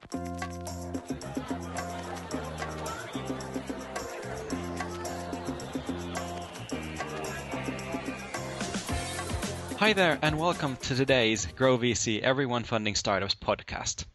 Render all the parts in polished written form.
Hi there, and welcome to today's GrowVC Everyone Funding Startups podcast.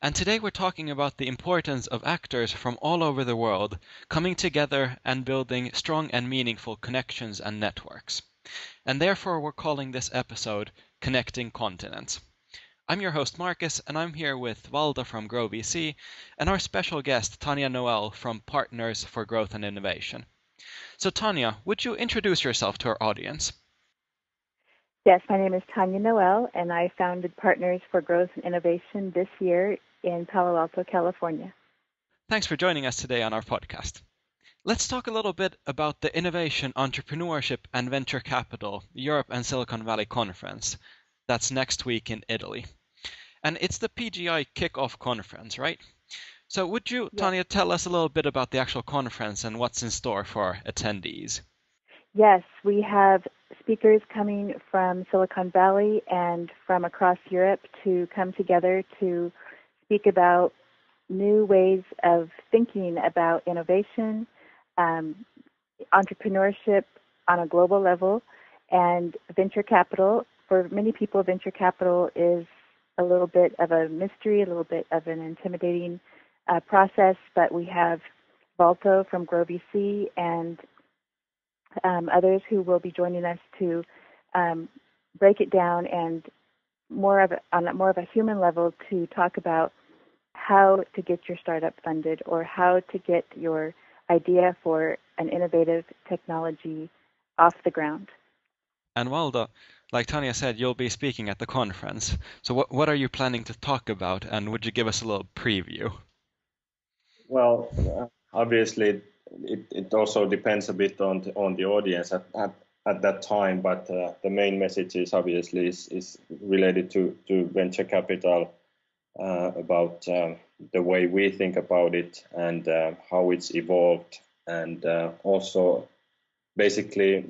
And today we're talking about the importance of actors from all over the world coming together and building strong and meaningful connections and networks. And therefore we're calling this episode Connecting Continents. I'm your host Marcus, and I'm here with Valto from GrowVC and our special guest Tanya Noel from Partners for Growth and Innovation. So Tanya, would you introduce yourself to our audience? Yes, my name is Tanya Noel, and I founded Partners for Growth and Innovation this year in Palo Alto, California. Thanks for joining us today on our podcast. Let's talk a little bit about the Innovation, Entrepreneurship and Venture Capital Europe and Silicon Valley Conference that's next week in Italy. And it's the PGI Kickoff Conference, right? So would you, Tanya, tell us a little bit about the actual conference and what's in store for attendees? Yes, we have speakers coming from Silicon Valley and from across Europe to come together to speak about new ways of thinking about innovation, entrepreneurship on a global level, and venture capital. For many people, venture capital is a little bit of a mystery, a little bit of an intimidating process, but we have Valto from GrowVC and others who will be joining us to break it down and on more of a human level to talk about how to get your startup funded or how to get your idea for an innovative technology off the ground. And Valdo, like Tanya said, you'll be speaking at the conference. So what are you planning to talk about, and would you give us a little preview? Well, obviously, it also depends a bit on the audience at that time, but the main message is obviously is related to venture capital, about the way we think about it and how it's evolved, and also basically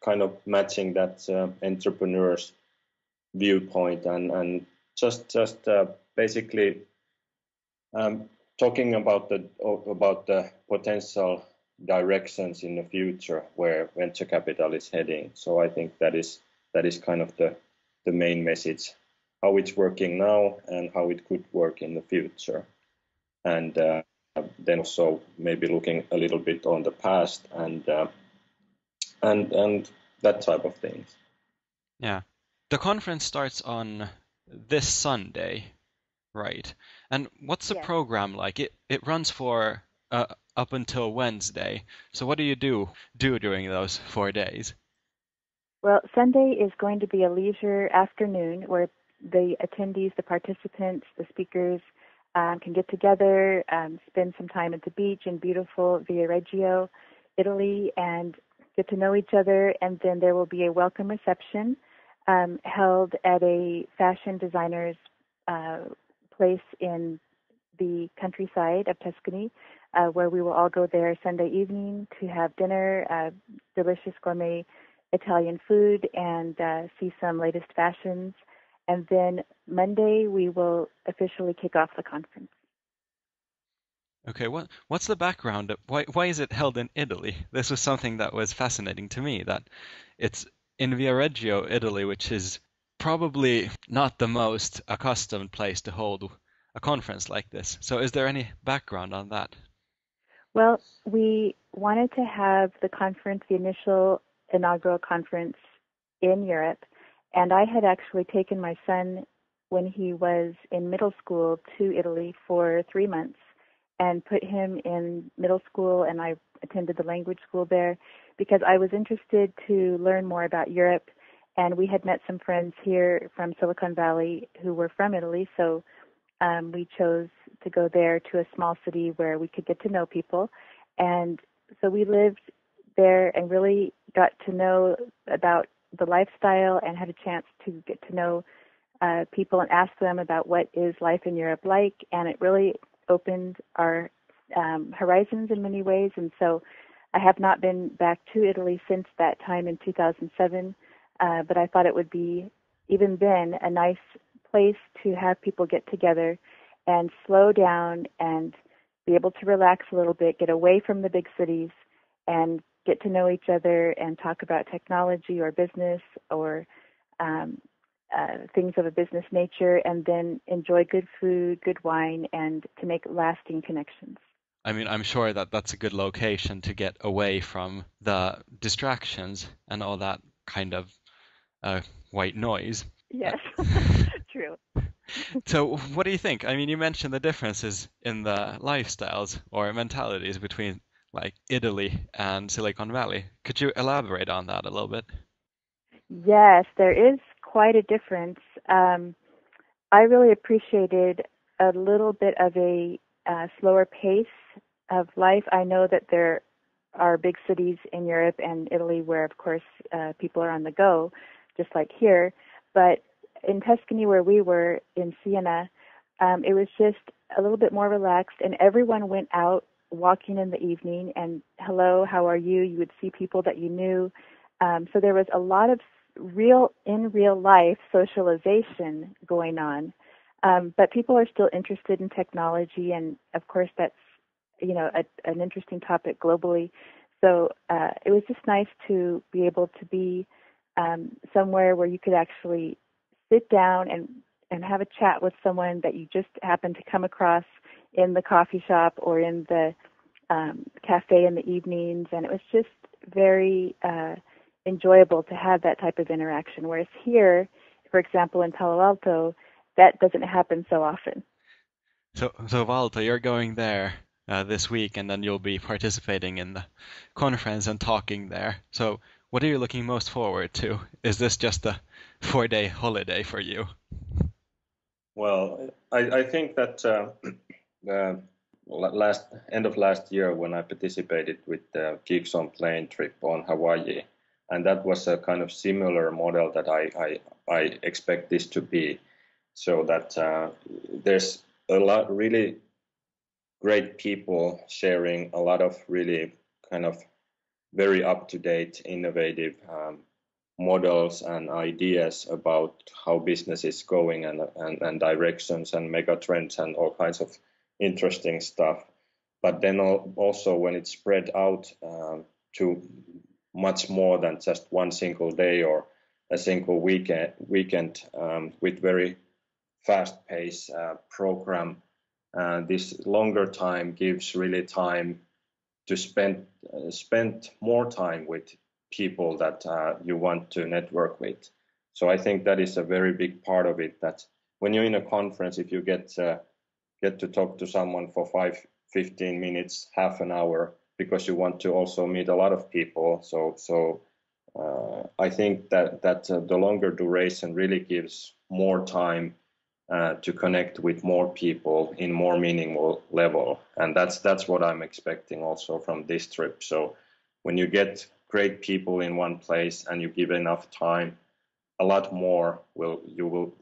kind of matching that entrepreneur's viewpoint and just basically talking about the potential directions in the future where venture capital is heading. So I think that is kind of the main message, how it's working now and how it could work in the future, and then also maybe looking a little bit on the past and that type of things. Yeah, the conference starts on this Sunday, right? And what's the program like? It runs for up until Wednesday. So what do you do during those 4 days? Well, Sunday is going to be a leisure afternoon where the attendees, the participants, the speakers can get together, spend some time at the beach in beautiful Viareggio, Italy, and get to know each other. And then there will be a welcome reception held at a fashion designer's place in the countryside of Tuscany, where we will all go there Sunday evening to have dinner, delicious gourmet Italian food, and see some latest fashions. And then Monday we will officially kick off the conference. Okay, what's the background? Why is it held in Italy? This was something that was fascinating to me, that it's in Viareggio, Italy, which is probably not the most accustomed place to hold a conference like this. So is there any background on that? Well, we wanted to have the conference, the initial inaugural conference, in Europe, and I had actually taken my son when he was in middle school to Italy for 3 months and put him in middle school, and I attended the language school there because I was interested to learn more about Europe, and we had met some friends here from Silicon Valley who were from Italy, so we chose to go there to a small city where we could get to know people. And so we lived there and really got to know about the lifestyle and had a chance to get to know people and ask them about what is life in Europe like. And it really opened our horizons in many ways. And so I have not been back to Italy since that time in 2007, but I thought it would be, even then, a nice place to have people get together and slow down and be able to relax a little bit, get away from the big cities, and get to know each other and talk about technology or business or things of a business nature, and then enjoy good food, good wine, and to make lasting connections. I mean, I'm sure that that's a good location to get away from the distractions and all that kind of white noise. Yes, true. So, what do you think? I mean, you mentioned the differences in the lifestyles or mentalities between like Italy and Silicon Valley. Could you elaborate on that a little bit? Yes, there is quite a difference. I really appreciated a little bit of a slower pace of life. I know that there are big cities in Europe and Italy where, of course, people are on the go, just like here. But in Tuscany, where we were in Siena, it was just a little bit more relaxed, and everyone went out walking in the evening. And hello, how are you? You would see people that you knew. So there was a lot of real life socialization going on. But people are still interested in technology, and of course that's an interesting topic globally. So it was just nice to be able to be somewhere where you could actually sit down and have a chat with someone that you just happened to come across in the coffee shop or in the cafe in the evenings, and it was just very enjoyable to have that type of interaction. Whereas here, for example, in Palo Alto, that doesn't happen so often. So Valto, you're going there this week, and then you'll be participating in the conference and talking there. So, what are you looking most forward to? Is this just a 4-day holiday for you? Well, I think that end of last year when I participated with the Geeks on Plane trip on Hawaii, and that was a kind of similar model that I expect this to be, so that there's a lot really great people sharing a lot of really kind of very up-to-date, innovative models and ideas about how business is going and directions and mega trends and all kinds of interesting stuff. But then also when it's spread out to much more than just one single day or a single weekend with very fast-paced program, this longer time gives really time to spend more time with people that you want to network with. So I think that is a very big part of it, that when you're in a conference, if you get to talk to someone for 15 minutes, half an hour, because you want to also meet a lot of people. So I think that the longer duration really gives more time to connect with more people in more meaningful level, and that's what I'm expecting also from this trip. So when you get great people in one place and you give enough time, a lot more you will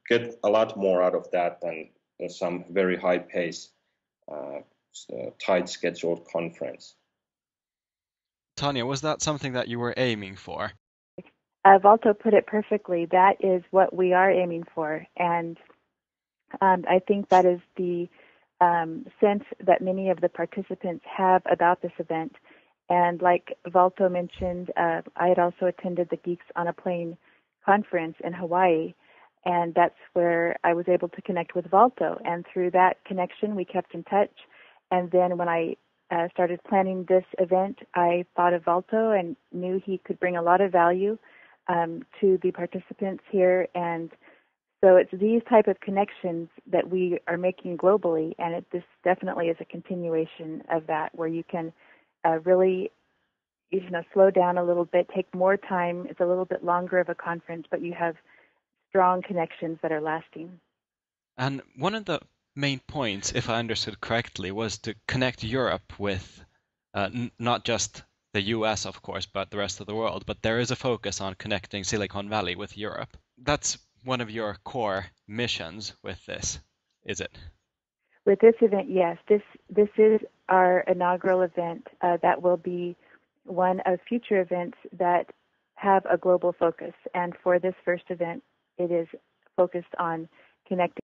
get a lot more out of that than some very high pace, tight scheduled conference. Tanya, was that something that you were aiming for? Valto put it perfectly. That is what we are aiming for, and I think that is the sense that many of the participants have about this event. And like Valto mentioned, I had also attended the Geeks on a Plane conference in Hawaii, and that's where I was able to connect with Valto. And through that connection, we kept in touch. And then when I started planning this event, I thought of Valto and knew he could bring a lot of value to the participants here. And so it's these type of connections that we are making globally, and this definitely is a continuation of that, where you can really, slow down a little bit, take more time. It's a little bit longer of a conference, but you have strong connections that are lasting. And one of the main points, if I understood correctly, was to connect Europe with not just the US, of course, but the rest of the world. But there is a focus on connecting Silicon Valley with Europe. That's one of your core missions with this, is it? With this event, yes. This is our inaugural event that will be one of future events that have a global focus. And for this first event, it is focused on connecting